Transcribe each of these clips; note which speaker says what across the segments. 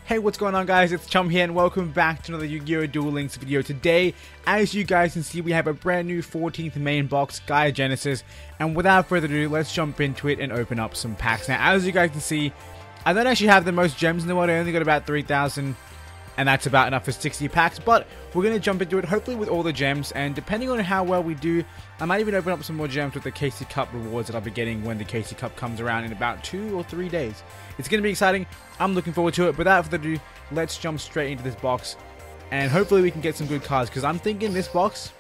Speaker 1: Hey, what's going on, guys? It's Chum here and welcome back to another Yu-Gi-Oh! Duel Links video. Today, as you guys can see, we have a brand new 14th main box, Gaia Genesis, and without further ado, let's jump into it and open up some packs. Now, as you guys can see, I don't actually have the most gems in the world. I only got about 3,000, and that's about enough for 60 packs, but we're going to jump into it, hopefully with all the gems, and depending on how well we do, I might even open up some more gems with the KC Cup rewards that I'll be getting when the KC Cup comes around in about 2 or 3 days. It's going to be exciting. I'm looking forward to it. But without further ado, let's jump straight into this box, and hopefully we can get some good cards, because I'm thinking this box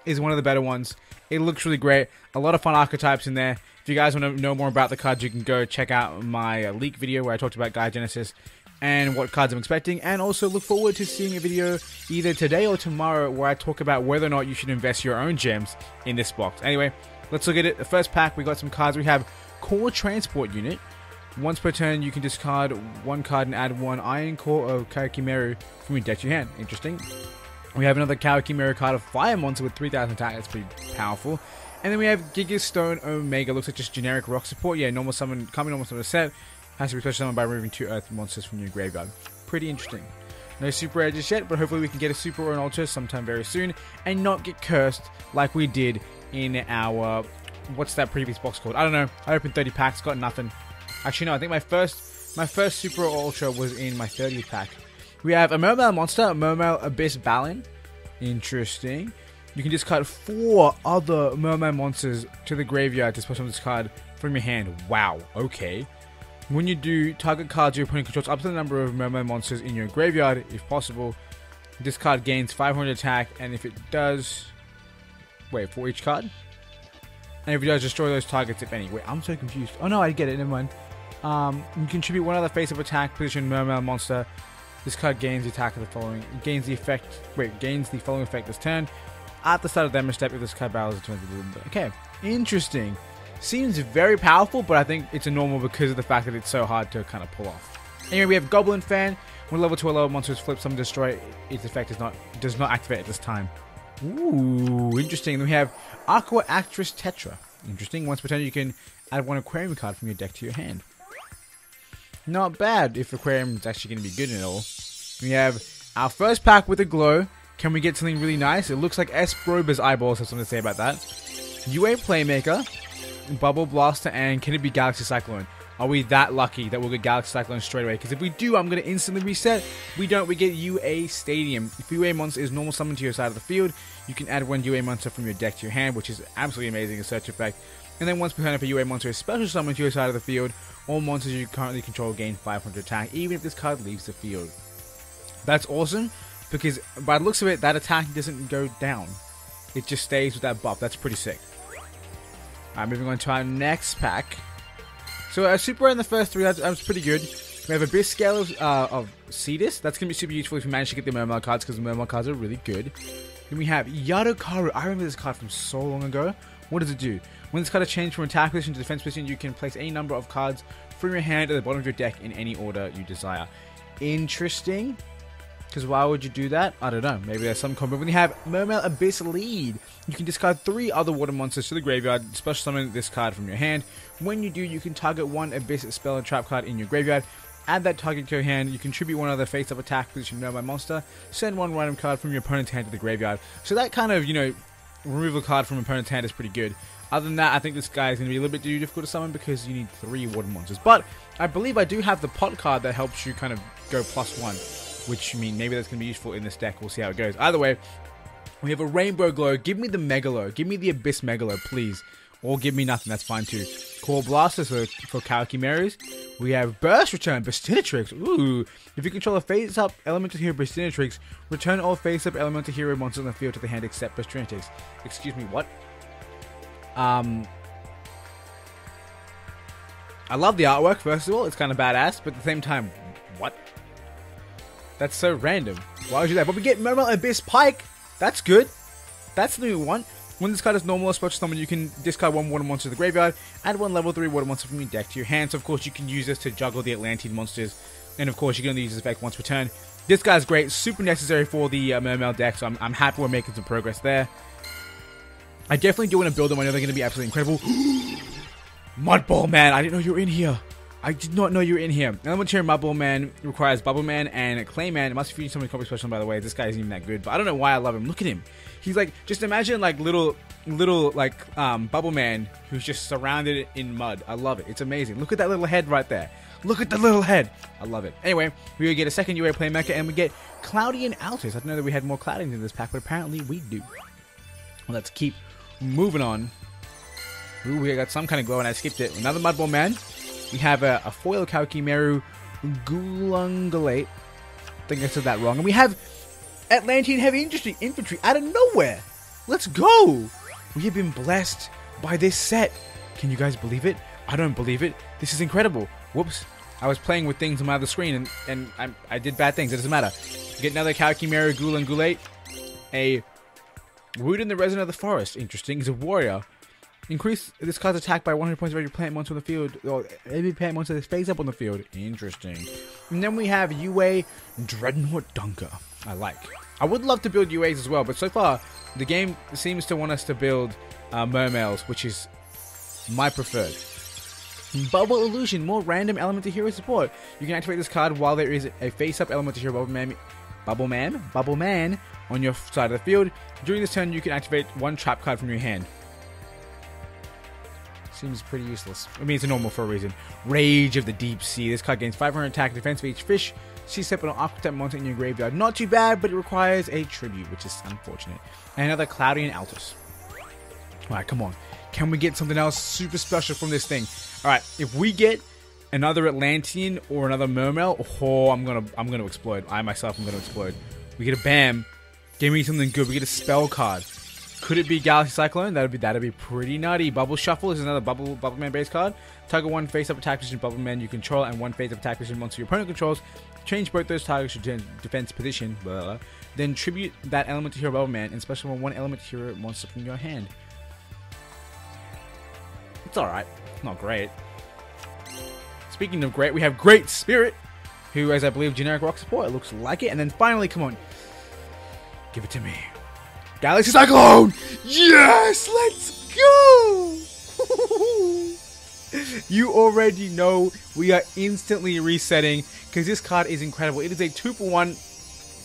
Speaker 1: is one of the better ones. It looks really great. A lot of fun archetypes in there. If you guys want to know more about the cards, you can go check out my leak video where I talked about Gaia Genesis and what cards I'm expecting, and also look forward to seeing a video either today or tomorrow where I talk about whether or not you should invest your own gems in this box. Anyway, let's look at it. The first pack, we got some cards. We have Core Transport Unit. Once per turn, you can discard one card and add one Iron Core of Koa'ki from your deck to your hand. Interesting. We have another Koa'ki card of Fire Monster with 3,000 attack. That's pretty powerful. And then we have Giga Stone Omega. Looks like just generic rock support. Yeah, normal summon, coming normal summon set. Has to be special summoned by removing 2 Earth monsters from your graveyard. Pretty interesting. No super edges yet, but hopefully we can get a super or an ultra sometime very soon and not get cursed like we did in our... what's that previous box called? I don't know. I opened 30 packs, got nothing. Actually, no, I think my first Super or Ultra was in my 30th pack. We have a Mermail Monster, a Mermail Abyss Balin. Interesting. You can discard 4 other Mermail Monsters to the graveyard to special this card from your hand. Wow, okay. When you do, target cards your opponent controls up to the number of Mermail Monsters in your graveyard, if possible. This card gains 500 attack, and if it does... wait, for each card? And if it does, destroy those targets, if any. Wait, I'm so confused. Oh no, I get it, never mind. You contribute one other face-up attack, position Mermail Monster. This card gains the attack of the following. Gains the following effect this turn. At the start of damage step, if this card battles, it turns into a... okay, interesting. Seems very powerful, but I think it's a normal because of the fact that it's so hard to kind of pull off. Anyway, we have Goblin Fan. When level 2 or lower monsters flip, summon, destroy, its effect does not activate at this time. Ooh, interesting. Then we have Aqua Actress Tetra. Interesting. Once per turn, you can add one Aquarium card from your deck to your hand. Not bad if Aquarium is actually going to be good and all. We have our first pack with a glow. Can we get something really nice? It looks like Esproba's Eyeballs have something to say about that. UA Playmaker, Bubble Blaster, and can it be Galaxy Cyclone? Are we that lucky that we'll get Galaxy Cyclone straight away? Because if we do, I'm going to instantly reset. We don't, we get UA Stadium. If UA Monster is normal summon to your side of the field, you can add one UA Monster from your deck to your hand, which is absolutely amazing, a search effect. And then once per turn, if a UA Monster is special summoned to your side of the field, all monsters you currently control gain 500 attack, even if this card leaves the field. That's awesome, because by the looks of it, that attack doesn't go down. It just stays with that buff. That's pretty sick. Alright, moving on to our next pack. So a super in the first 3, that's pretty good. We have Abyss Scale of Cetus. That's going to be super useful if you manage to get the Mermail cards, because the Mermail cards are really good. Then we have Yadokaru. I remember this card from so long ago. What does it do? When this card is changed from attack position to defense position, you can place any number of cards from your hand at the bottom of your deck in any order you desire. Interesting. Because why would you do that? I don't know. Maybe there's some combo. When you have Mermail Abyss Lead, you can discard 3 other water monsters to the graveyard, special summon this card from your hand. When you do, you can target one Abyss Spell and Trap card in your graveyard. Add that target to your hand. You contribute one other face-up attack position Mermail Monster. Send one random card from your opponent's hand to the graveyard. So that kind of, you know, removal card from opponent's hand is pretty good. Other than that, I think this guy is going to be a little bit too difficult to summon because you need 3 water monsters. But I believe I do have the pot card that helps you kind of go +1. Which, I mean, maybe that's going to be useful in this deck. We'll see how it goes. Either way, we have a Rainbow Glow. Give me the Megalo. Give me the Abyss Megalo, please. Or give me nothing. That's fine, too. Core Blasters for Koa'ki. We have Burst Return. Bestinatrix. Ooh. If you control a face-up Elemental Hero Bestinatrix, return all face-up Elemental Hero monsters on the field to the hand except Bestinatrix. Excuse me, what? I love the artwork, first of all. It's kind of badass. But at the same time, what? That's so random. Why would you do that? But we get Mermail Abyss Pike. That's good. That's the new one. When this card is normal or special summon, you can discard one water monster to the graveyard, add one level 3 water monster from your deck to your hand. So of course you can use this to juggle the Atlantean monsters. And of course you're going to use this effect once per turn. This guy's great. Super necessary for the Mermail deck. So I'm happy we're making some progress there. I definitely do want to build them. I know they're going to be absolutely incredible. Mudball, man. I didn't know you were in here. I did not know you were in here. Elementary Bubble Man requires Bubble Man and Clay Man. It must be something copy special, by the way. This guy isn't even that good, but I don't know why I love him. Look at him. He's like, just imagine like little like Bubble Man who's just surrounded in mud. I love it. It's amazing. Look at that little head right there. Look at the little head. I love it. Anyway, we get a second UA Play Mecha and we get Cloudy and Altus. I didn't know that we had more Cloudings in this pack, but apparently we do. Well, let's keep moving on. Ooh, we got some kind of glow and I skipped it. Another Mudball Man. We have a foil Koa'ki Meru Gulungulate. I think I said that wrong. And we have Atlantean Heavy Infantry out of nowhere. Let's go. We have been blessed by this set. Can you guys believe it? I don't believe it. This is incredible. Whoops. I was playing with things on my other screen and I did bad things. It doesn't matter. We get another Koa'ki Meru Gulungulate. A Wood in the Resident of the Forest. Interesting. He's a warrior. Increase this card's attack by 100 points of every plant monster on the field, or every plant monster that's face up on the field. Interesting. And then we have UA Dreadnought Dunker. I would love to build UAs as well, but so far the game seems to want us to build Mermails, which is my preferred. Bubble Illusion, more random Elemental Hero support. You can activate this card while there is a face-up Elemental Hero Bubble Man on your side of the field. During this turn, you can activate one trap card from your hand. Seems pretty useless. I mean, it's a normal for a reason. Rage of the Deep Sea. This card gains 500 attack and defense for each fish. Sea step on an aqua monster in your graveyard. Not too bad, but it requires a tribute, which is unfortunate. And another Cloudy and Altus. Alright, come on. Can we get something else super special from this thing? Alright, if we get another Atlantean or another Mermail, oh, I'm gonna explode. I myself am gonna explode. We get a BAM. Give me something good. We get a spell card. Could it be Galaxy Cyclone? That'd be pretty nutty. Bubble Shuffle is another Bubble Man base card. Target one face-up attack position Bubble Man you control and one face-up attack position monster your opponent controls. Change both those targets to defense position. Blah, blah. Then tribute that Elemental Hero Bubble Man and special one Elemental Hero monster from your hand. It's alright. Not great. Speaking of great, we have Great Spirit, who is, I believe, generic rock support. It looks like it. And then finally, come on. Give it to me. Galaxy Cyclone! Yes! Let's go! You already know we are instantly resetting because this card is incredible. It is a 2-for-1.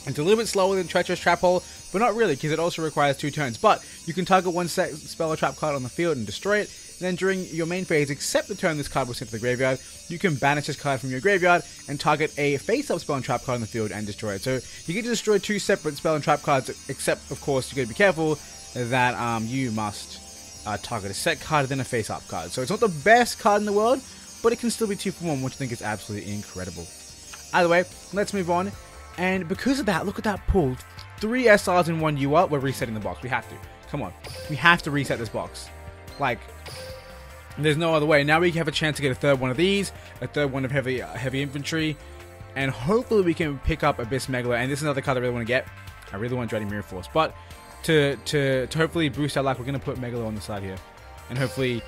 Speaker 1: It's a little bit slower than Treacherous Trap Hole, but not really because it also requires 2 turns. But you can target one spell or trap card on the field and destroy it. Then during your main phase, except the turn this card was sent to the graveyard, you can banish this card from your graveyard and target a face-up spell and trap card on the field and destroy it. So you get to destroy 2 separate spell and trap cards, except of course you got to be careful that you must target a set card then a face-up card. So it's not the best card in the world, but it can still be 2-for-1, which I think is absolutely incredible. Either way, let's move on. And because of that, look at that pull. 3 SRs in 1 UR. We're resetting the box. We have to. Come on. We have to reset this box. Like, there's no other way. Now we have a chance to get a third one of these, a third one of heavy infantry, and hopefully we can pick up Abyss Megalo. And this is another card I really want to get. I really want Dreading Mirror Force. But to hopefully boost our luck, we're going to put Megalo on the side here. And hopefully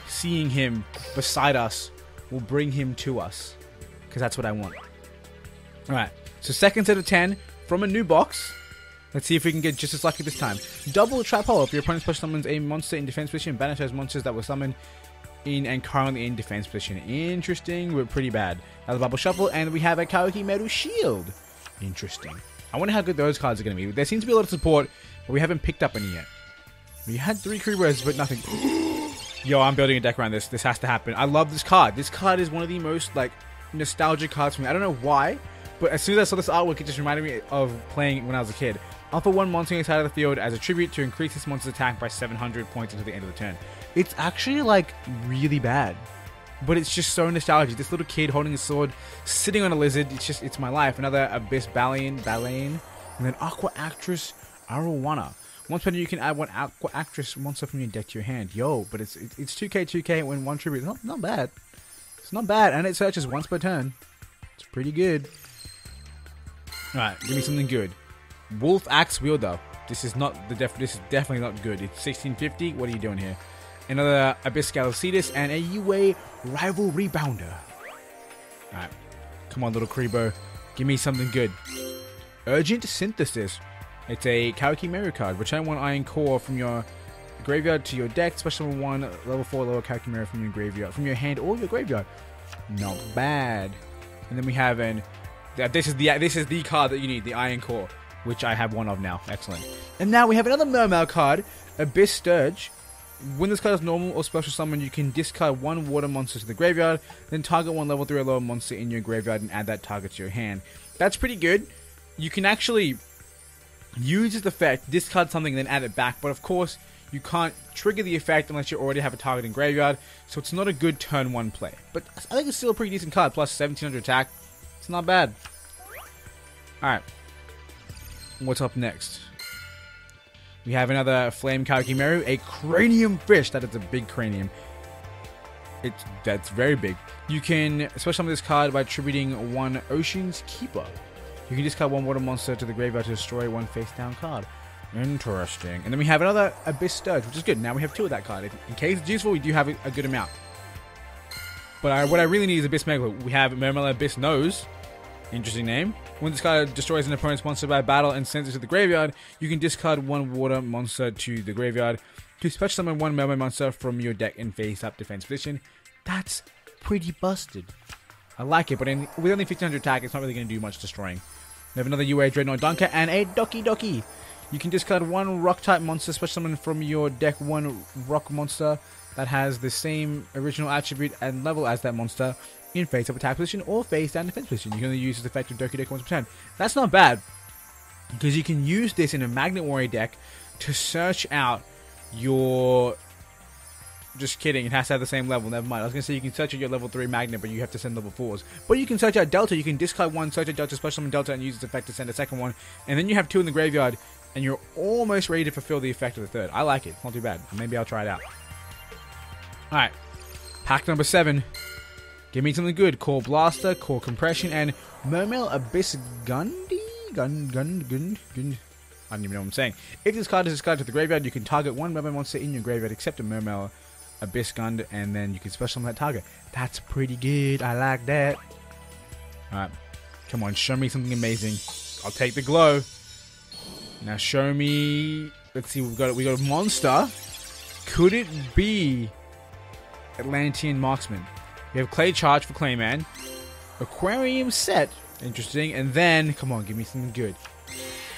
Speaker 1: seeing him beside us will bring him to us. Because that's what I want. Alright, so second set of 10 from a new box. Let's see if we can get just as lucky this time. Double Trap Hole. If your opponent special summons a monster in defense position, banish those monsters that were summoned in and currently in defense position. Interesting, but pretty bad. Another Bubble Shuffle, and we have a Koa'ki Meru Shield. Interesting. I wonder how good those cards are going to be. There seems to be a lot of support, but we haven't picked up any yet. We had 3 Creepers, but nothing. Yo, I'm building a deck around this. This has to happen. I love this card. This card is one of the most, like, nostalgic cards for me. I don't know why, but as soon as I saw this artwork, it just reminded me of playing when I was a kid. Alpha 1 monster on the side of the field as a tribute to increase this monster's attack by 700 points until the end of the turn. It's actually, like, really bad. But it's just so nostalgic. This little kid holding a sword, sitting on a lizard. It's my life. Another Abyss Baleine, and then Aqua Actress Arowana. Once per turn, you can add one Aqua Actress monster from your deck to your hand. Yo, but it's 2k when 1 tribute. Not bad. It's not bad, and it searches once per turn. It's pretty good. Alright, give me something good. Wolf Axe Wielder. This is definitely not good. It's 1650. What are you doing here? Another Abyss Galicitus and a UA Rival Rebounder. Alright. Come on, little Creebo. Give me something good. Urgent Synthesis. It's a Koa'ki Meru card. Return 1 Iron Core from your graveyard to your deck. Special 1 level 4 lower Koa'ki Meru from your graveyard, from your hand or your graveyard. Not bad. And then we have this is the card that you need, the Iron Core, which I have one of now. Excellent. And now we have another Mermail card, Abyss Sturge. When this card is normal or special summon, you can discard one water monster to the graveyard, then target one level 3 or lower monster in your graveyard and add that target to your hand. That's pretty good. You can actually use this effect, discard something, and then add it back, but of course, you can't trigger the effect unless you already have a target in graveyard, so it's not a good turn 1 play. But I think it's still a pretty decent card, plus 1700 attack. It's not bad. Alright. What's up next? We have another Flame Koa'ki, a Cranium Fish. That is a big cranium. That's very big. You can special summon this card by attributing one Ocean's Keeper. You can discard one water monster to the graveyard to destroy one face-down card. Interesting. And then we have another Abyss Sturge, which is good. Now we have 2 of that card. In case it's useful, we do have a good amount. But what I really need is Abyss Mega. We have Mermail Abyss Nose. Interesting name. When this card destroys an opponent's monster by battle and sends it to the graveyard, you can discard one water monster to the graveyard to special summon one Mermail monster from your deck in face-up defense position. That's pretty busted. I like it, but with only 1500 attack, it's not really going to do much destroying. We have another UA Dreadnought Dunker and a Doki Doki. You can discard one Rock-type monster, special summon from your deck one Rock monster that has the same original attribute and level as that monster in face-up attack position or face-down defense position. You can only use this effect of Doki Doki once per turn. That's not bad, because you can use this in a Magnet Warrior deck to search out your... Just kidding, it has to have the same level, never mind. I was going to say you can search out your level 3 Magnet, but you have to send level 4s. But you can search out Delta, you can discard one, search out Delta, special summon Delta, and use this effect to send a second one. And then you have 2 in the graveyard, and you're almost ready to fulfill the effect of the third. I like it, not too bad. Maybe I'll try it out. Alright, pack number 7. Give me something good. Core Blaster, Core Compression, and Mermail Abyss Gundi? I don't even know what I'm saying. If this card is discarded to the graveyard, you can target one Mermail monster in your graveyard except a Mermail Abyss Gund, and then you can special summon that target. That's pretty good. I like that. Alright. Come on, show me something amazing. I'll take the glow. Now show me... Let's see, we got a monster. Could it be Atlantean Marksman? We have Clay Charge for Clayman. Aquarium Set. Interesting. And then, come on, give me something good.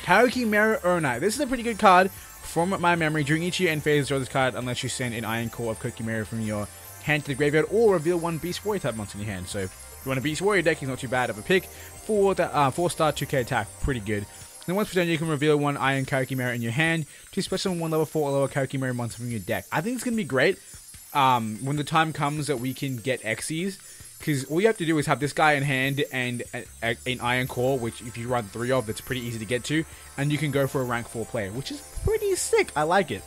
Speaker 1: Koa'ki Urnite. This is a pretty good card. From my memory, during each year end phase, draw this card unless you send an Iron Core of Koa'ki from your hand to the graveyard or reveal one Beast Warrior type monster in your hand. So, if you want a Beast Warrior deck, he's not too bad of a pick. 4-star 2k attack, pretty good. Then once per turn, you can reveal one Iron Koa'ki in your hand to special one level 4 or lower Koa'ki monster from your deck. I think it's going to be great when the time comes that we can get Xyz. Because all you have to do is have this guy in hand and an Iron Core, which if you run 3 of, that's pretty easy to get to. And you can go for a rank 4 player, which is pretty sick. I like it.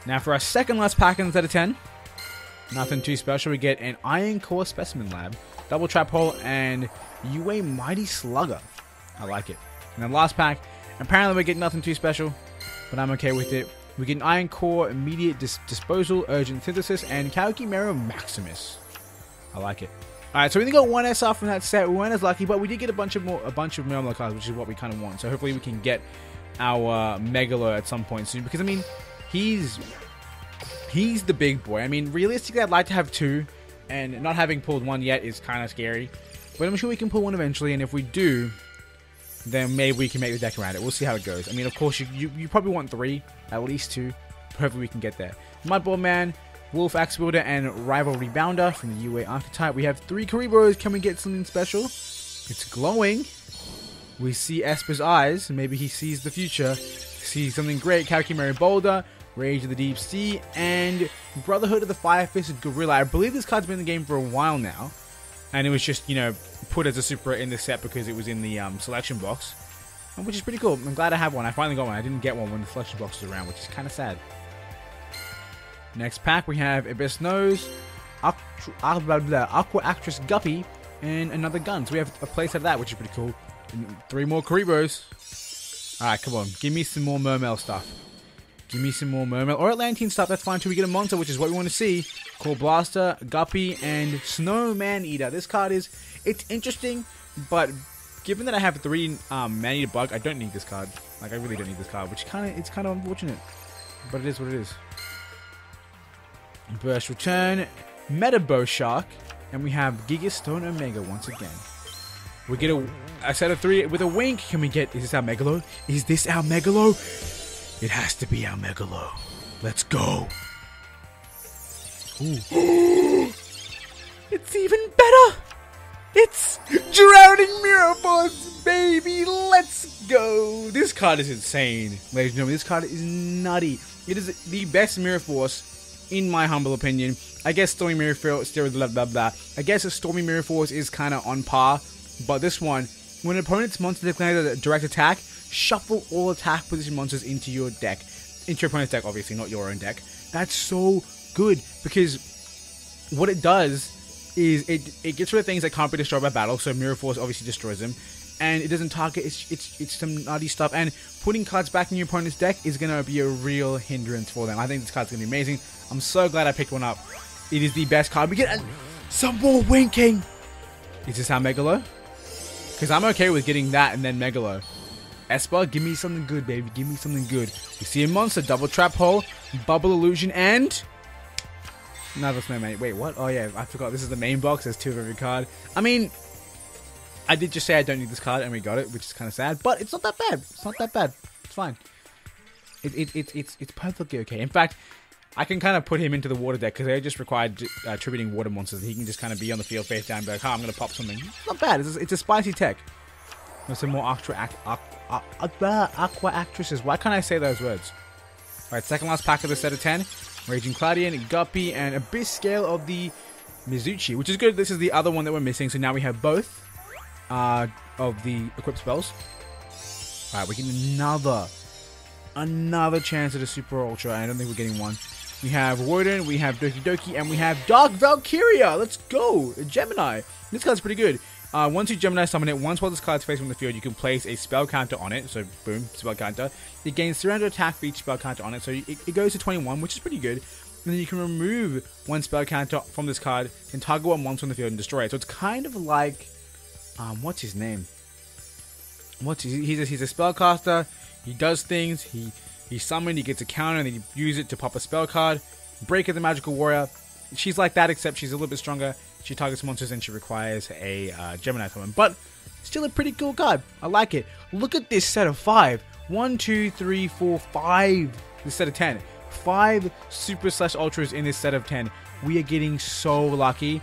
Speaker 1: Now for our second last pack instead of 10. Nothing too special. We get an Iron Core Specimen Lab, Double Trap Hole, and UA Mighty Slugger. I like it. And then last pack, apparently we get nothing too special, but I'm okay with it. We get an Iron Core Immediate Disposal, Urgent Synthesis, and Koa'ki Maximus. I like it. Alright, so we only got 1 SR from that set. We weren't as lucky, but we did get a bunch of Mermail cards, which is what we kind of want. So hopefully we can get our Megalo at some point soon. Because, I mean, he's the big boy. I mean, realistically, I'd like to have 2. And not having pulled 1 yet is kind of scary. But I'm sure we can pull 1 eventually. And if we do, then maybe we can make the deck around it. We'll see how it goes. I mean, of course, you probably want 3. At least 2. Hopefully we can get there. Mudball Man, Wolf Axe Builder, and Rival Rebounder from the UA Archetype. We have 3 Karibos. Can we get something special? It's glowing. We see Esper's eyes. Maybe he sees the future. Sees something great. Koa'ki Boulder, Rage of the Deep Sea, and Brotherhood of the Fire-Fisted Gorilla. I believe this card's been in the game for a while now. And it was just, put as a super in the set because it was in the selection box. Which is pretty cool. I'm glad I have one. I finally got one. I didn't get one when the selection box was around, which is kind of sad. Next pack, we have Abyss Nose, Aqua Actress Guppy, and another gun. So we have a place of that, which is pretty cool. And 3 more Karibos. Alright, come on. Give me some more Mermail stuff. Give me some more Mermail. Or Atlantean stuff, that's fine too. We get a monster, which is what we want to see. Core Blaster, Guppy, and Snowman Eater. This card it's interesting, but given that I have 3 Man-Eater Bug, I don't need this card. Like, I really don't need this card, which it's kind of unfortunate. But it is what it is. Burst Return, Meta Shark, and we have Giga Stone Omega once again. We get a set of 3 with a wink. Can we get, is this our Megalo? Is this our Megalo? It has to be our Megalo. Let's go. Ooh. It's even better. It's Drowning Mirror Force, baby. Let's go. This card is insane, ladies and gentlemen. This card is nutty. It is the best Mirror Force, in my humble opinion. I guess Stormy Mirror Force, blah blah blah. I guess a Stormy Mirror Force is kind of on par, but this one, when an opponent's monster declares a direct attack, shuffle all attack position monsters into your deck, into your opponent's deck, obviously, not your own deck. That's so good because what it does is it gets rid of things that can't be destroyed by battle. So Mirror Force obviously destroys them, and it doesn't target. It's some nutty stuff. And putting cards back in your opponent's deck is gonna be a real hindrance for them. I think this card's gonna be amazing. I'm so glad I picked one up. It is the best card. We get some more winking. Is this our Megalo? Because I'm okay with getting that and then Megalo. Esper, give me something good, baby. Give me something good. We see a monster, double trap hole, bubble illusion, and another snowman. Wait, what? Oh yeah, I forgot. This is the main box. There's 2 of every card. I mean, I did just say I don't need this card, and we got it, which is kind of sad. But it's not that bad. It's not that bad. It's fine. It's perfectly okay. In fact, I can kind of put him into the water deck because they just require tributing water monsters. He can just kind of be on the field face down and be like, oh, I'm going to pop something. It's not bad. It's a spicy tech. There's some more Aqua Actresses. Why can't I say those words? Alright, second last pack of the set of 10. Raging Claudian, Guppy, and Abyss Scale of the Mizuchi, which is good. This is the other one that we're missing, so now we have both of the equipped spells. Alright, we get another chance at a Super Ultra. I don't think we're getting one. We have Warden, we have Doki Doki, and we have Dark Valkyria. Let's go! A Gemini. This card's pretty good. Once you Gemini summon it, once while this card's facing the field, you can place a spell counter on it. So, boom, spell counter. It gains 300 attack for each spell counter on it. So, it goes to 21, which is pretty good. And then you can remove one spell counter from this card and target one monster on the field and destroy it. So, it's kind of like, what's his name? He's a spellcaster. He does things. He summoned, he gets a counter, and then you use it to pop a spell card. Breaker the Magical Warrior. She's like that, except she's a little bit stronger. She targets monsters and she requires a Gemini summon. But still a pretty cool card. I like it. Look at this set of 5. 1, 2, 3, 4, 5. This set of 10. 5 Super / Ultras in this set of 10. We are getting so lucky.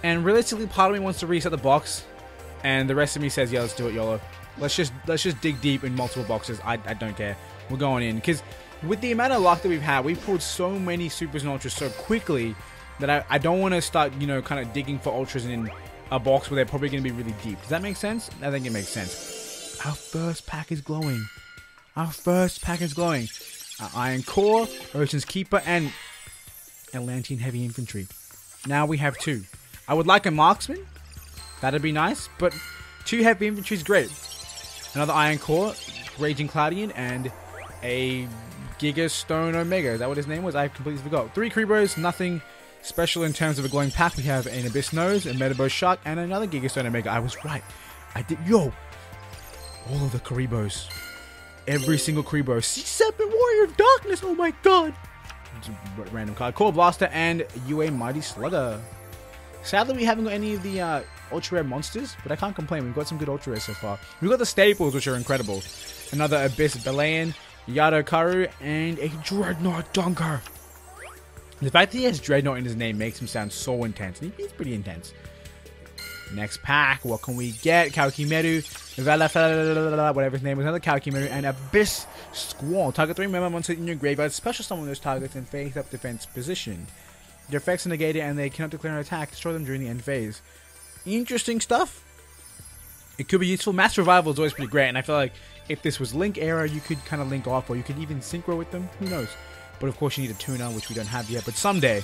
Speaker 1: And realistically, part of me wants to reset the box. And the rest of me says, yeah, let's do it, YOLO. Let's just dig deep in multiple boxes. I don't care. We're going in. Because with the amount of luck that we've had, we've pulled so many Supers and Ultras so quickly that I don't want to start, kind of digging for Ultras in a box where they're probably going to be really deep. Does that make sense? I think it makes sense. Our first pack is glowing. Iron Core, Ocean's Keeper, and Atlantean Heavy Infantry. Now we have 2. I would like a Marksman. That'd be nice. But 2 Heavy Infantry is great. Another Iron Core, Raging Claudian, and a Giga Stone Omega. Is that what his name was? I completely forgot. 3 Kribos, nothing special in terms of a glowing pack. We have an Abyss Nose, a Meta Shark, and another Giga Stone Omega. I was right. I did. Yo! All of the Kribos. Every single Kribo. C7 Warrior of Darkness. Oh my god. Random card. Core Blaster and UA Mighty Slugger. Sadly, we haven't got any of the ultra rare monsters, but I can't complain. We've got some good ultra rares so far. We've got the staples, which are incredible. Another Abyss Belayan, Yado Karu, and a Dreadnought Dunker. The fact that he has Dreadnought in his name makes him sound so intense. And he's pretty intense. Next pack, what can we get? Koa'ki Meru, whatever his name was, another Koa'ki Meru, and Abyss Squall. Target 3 member monsters in your graveyard. Special summon those targets in face up defense position. Their effects are negated and they cannot declare an attack. Destroy them during the end phase. Interesting stuff. It could be useful. Mass Revival is always pretty great, and I feel like if this was Link Era, you could kind of link off, or you could even synchro with them. Who knows? But of course, you need a tuner, which we don't have yet. But someday,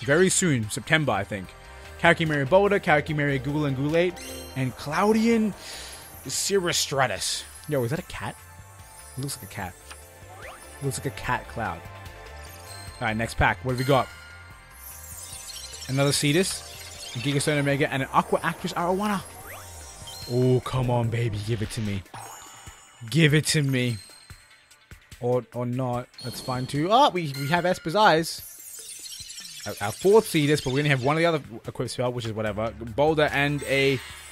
Speaker 1: very soon, September, I think. Koa'ki Meru Boulder, Koa'ki Meru Ghoul and Ghoulate, and Claudian Cirrostratus. Yo, is that a cat? It looks like a cat. It looks like a cat cloud. Alright, next pack. What have we got? Another Cetus, Giga Stone Omega, and an Aqua Actress Arowana. Oh, come on, baby. Give it to me. Give it to me. Or not. That's fine, too. Oh, we have Esper's Eyes. our fourth Cetus, but we only have one of the other equipped spell, which is whatever. Boulder and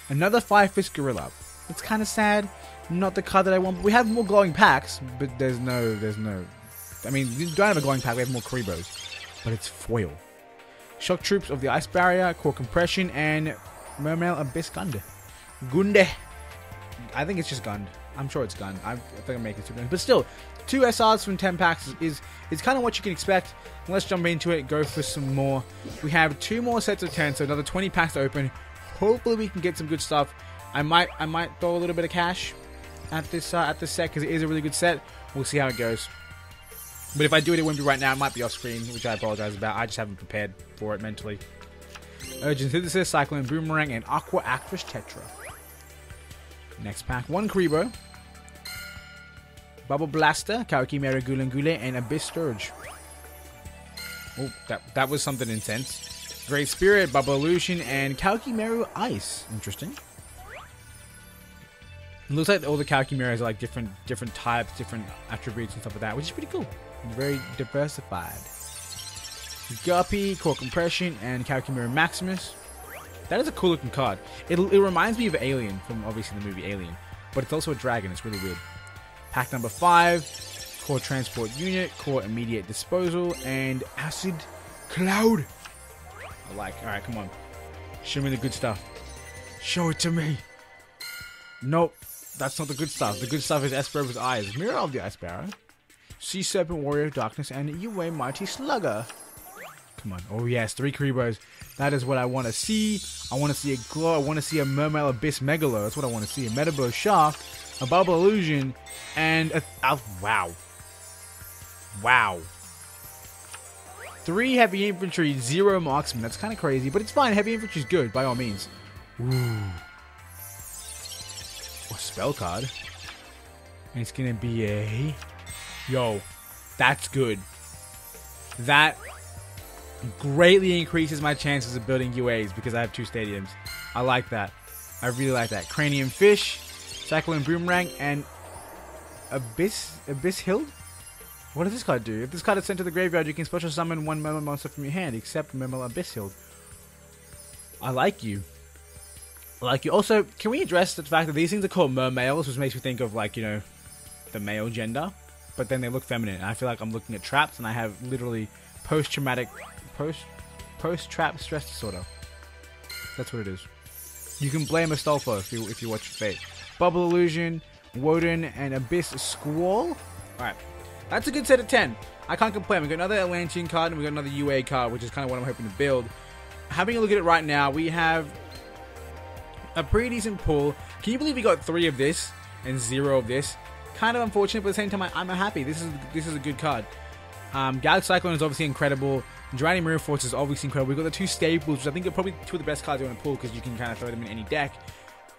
Speaker 1: another 5-fist Gorilla. It's kind of sad. Not the card that I want. But we have more glowing packs, but there's no. I mean, we don't have a glowing pack. We have more Karibos, but it's foil. Shock Troops of the Ice Barrier, Core Compression, and Mermail Abyss Gunde. I think it's just Gund. I'm sure it's Gund. I think I'm making it, but still, 2 SRs from 10 packs is kind of what you can expect. Let's jump into it. Go for some more. We have 2 more sets of 10, so another 20 packs to open. Hopefully, we can get some good stuff. I might throw a little bit of cash at this set because it is a really good set. We'll see how it goes. But if I do it, it won't be right now. It might be off screen, which I apologize about. I just haven't prepared for it mentally. Urgent Synthesis, Cyclone Boomerang, and Aqua Actress Tetra. Next pack, 1 Karibo. Bubble Blaster, Koa'ki Mary Gulangule, and Abyss Sturge. Oh, that was something intense. Great Spirit, Bubble Illusion, and Koa'ki Meru Ice. Interesting. It looks like all the Koa'ki Merus are like different types, different attributes and stuff like that, which is pretty cool. Very diversified. Guppy, Core Compression, and Koa'ki Meru Maximus. That is a cool looking card. It reminds me of Alien from obviously the movie Alien, but it's also a dragon. It's really weird. Pack number 5, Core Transport Unit, Core Immediate Disposal, and Acid Cloud. Alright, come on. Show me the good stuff. Show it to me. Nope, that's not the good stuff. The good stuff is Esperova's Eyes, Mirror of the Ice Barrier, Sea Serpent Warrior of Darkness, and Yue Mighty Slugger. Come on. Oh yes, 3 Karibos. That is what I want to see. I want to see a glow. I want to see a Mermail Abyss Megalo. That's what I want to see. A Metablow Shark, a Bubble Illusion, and a... wow. Wow. 3 Heavy Infantry, 0 Marksman. That's kind of crazy, but it's fine. Heavy Infantry is good, by all means. Ooh. A spell card. And it's going to be a... Yo, that's good. That greatly increases my chances of building UAs because I have 2 stadiums. I like that. I really like that. Cranium Fish, Cyclone Boomerang, and Abyss Hild? What does this card do? If this card is sent to the graveyard, you can special summon 1 Mermail monster from your hand, except Mermail Abyss Hild. I like you. I like you. Also, can we address the fact that these things are called mermails, which makes me think of, like, you know, the male gender, but then they look feminine. And I feel like I'm looking at traps, and I have literally post-trap stress disorder. That's what it is. You can blame Astolfo if you watch Fate. Bubble Illusion, Woden, and Abyss Squall. Alright. That's a good set of 10. I can't complain. We got another Atlantean card, and we got another UA card, which is kind of what I'm hoping to build. Having a look at it right now, we have a pretty decent pull. Can you believe we got 3 of this and 0 of this? Kind of unfortunate, but at the same time, I'm happy. This is a good card. Galaxy Cyclone is obviously incredible. Drowning Mirror Force is obviously incredible. We've got the 2 staples, which I think are probably 2 of the best cards you want to pull because you can kind of throw them in any deck.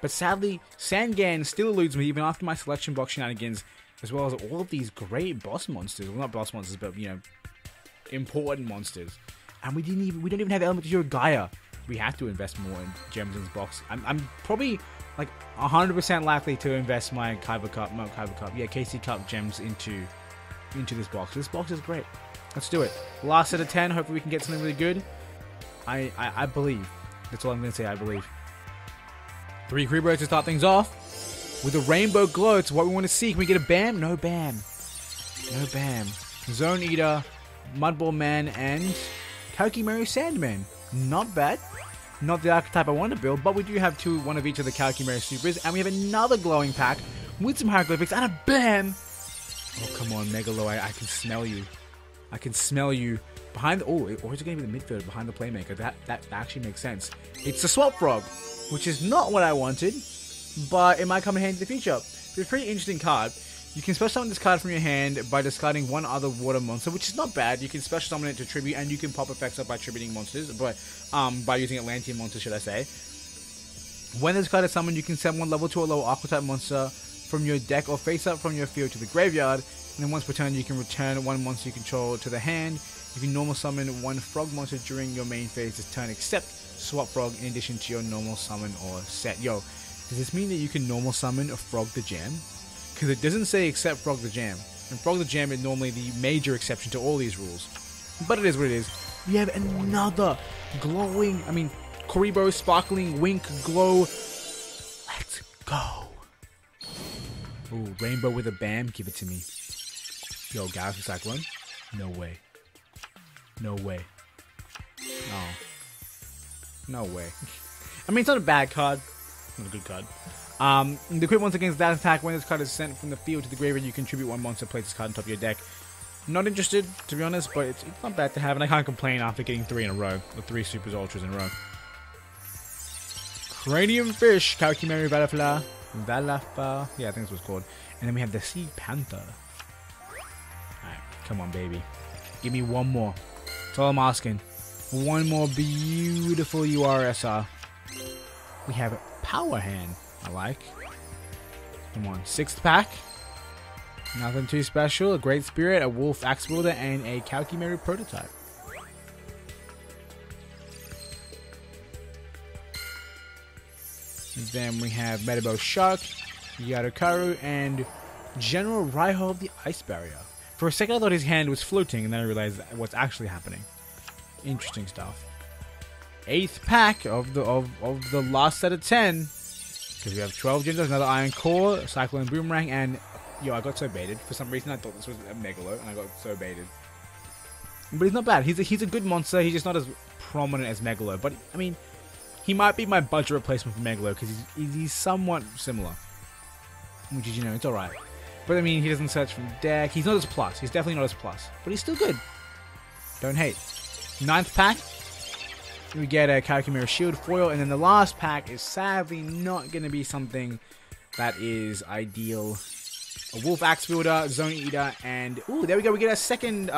Speaker 1: But sadly, Sangan still eludes me even after my selection box shenanigans, as well as all of these great boss monsters. Well, not boss monsters, but, you know, important monsters. And we don't even have Element of Hero Gaia. We have to invest more in gems in this box. I'm probably like 100% likely to invest my KC Cup gems into this box. This box is great. Let's do it. Last set of 10. Hopefully we can get something really good. I believe. That's all I'm going to say. I believe. 3 Kribos to start things off. With a rainbow glow. It's what we want to see. Can we get a BAM? No BAM. No BAM. Zone Eater, Mudball Man, and Koa'ki Meru Sandman. Not bad. Not the archetype I want to build, but we do have 2, 1 of each of the Koa'ki Meru Supers, and we have another glowing pack with some hieroglyphics and a BAM! Oh, come on, Megalo, I can smell you. I can smell you. Behind the... Oh, or is it going to be the midfielder behind the playmaker? That actually makes sense. It's a Swap Frog, which is not what I wanted, but it might come in handy in the future. It's a pretty interesting card. You can special summon this card from your hand by discarding 1 other water monster, which is not bad. You can special summon it to tribute, and you can pop effects up by tributing monsters, but by using Atlantean monsters, should I say. When this card is summoned, you can send 1 level 2 or lower Aqua type monster from your deck or face up from your field to the graveyard, and then once per turn, you can return 1 monster you control to the hand. You can normal summon 1 frog monster during your main phase this turn, except Swap Frog in addition to your normal summon or set. Yo, does this mean that you can normal summon a Frog the Jam? Because it doesn't say except Frog the Jam. And Frog the Jam is normally the major exception to all these rules. But it is what it is. We have another glowing, Kuribo Sparkling Wink Glow. Let's go. Ooh, Rainbow with a Bam. Give it to me. Yo, Galaxy Cyclone. No way. No way. No. No way. It's not a bad card. Not a good card. The quick once against that attack, when this card is sent from the field to the graveyard, you contribute one monster, place this card on top of your deck. Not interested, to be honest, but it's not bad to have, and I can't complain after getting 3 in a row, or 3 Supers Ultras in a row. Cranium Fish, Koa'ki Valafa, yeah, I think that's what it's called. And then we have the Sea Panther. Alright, come on, baby. Give me one more. That's all I'm asking. One more beautiful URSR. We have Power Hand, I like. Come on, 6th pack. Nothing too special. A Great Spirit, a Wolf Axe Wielder, and a Koa'ki prototype. And then we have Metabel Shark, Yadokaru, and General Raiho of the Ice Barrier. For a second I thought his hand was floating, and then I realized what's actually happening. Interesting stuff. 8th pack of the last set of 10. Because we have 12 Gyms, another Iron Core, Cyclone Boomerang, and yo, I got so baited. For some reason I thought this was a Megalo, and I got so baited. But he's not bad. He's a good monster. He's just not as prominent as Megalo. But he might be my budget replacement for Megalo because he's somewhat similar. Which is, it's alright. But he doesn't search from deck. He's not as plus. He's definitely not as plus. But he's still good. Don't hate. 9th pack. We get a Koa'ki Shield Foil. And then the last pack is sadly not going to be something that is ideal. A Wolf Axe Wielder, Zone Eater, and ooh, there we go. We get a second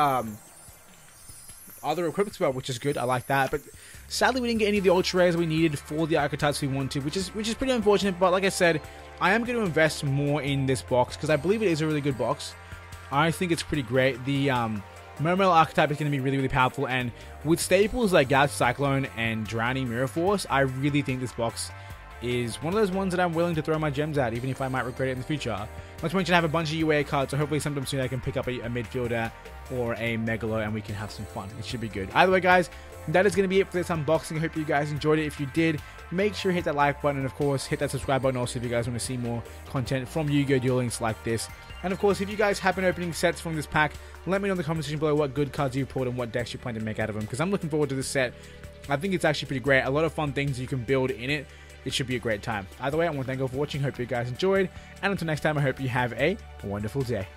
Speaker 1: other equipment spell, which is good. I like that. But sadly, we didn't get any of the ultra rares we needed for the archetypes we wanted, which is pretty unfortunate. But like I said, I am going to invest more in this box because I believe it is a really good box. I think it's pretty great. The Mermail archetype is going to be really, really powerful, and with staples like Galaxy Cyclone and Drowning Mirror Force, I really think this box is one of those ones that I'm willing to throw my gems at, even if I might regret it in the future. Not to mention I have a bunch of UA cards, so hopefully sometime soon I can pick up a midfielder or a Megalo and we can have some fun. It should be good. Either way, guys, that is going to be it for this unboxing. I hope you guys enjoyed it. If you did, make sure you hit that like button, and of course hit that subscribe button also if you guys want to see more content from Yu-Gi-Oh! Duel Links like this. And of course, if you guys have been opening sets from this pack, let me know in the comment section below what good cards you've pulled and what decks you plan to make out of them, because I'm looking forward to this set. I think it's actually pretty great. A lot of fun things you can build in it. It should be a great time. Either way, I want to thank you all for watching. Hope you guys enjoyed. And until next time, I hope you have a wonderful day.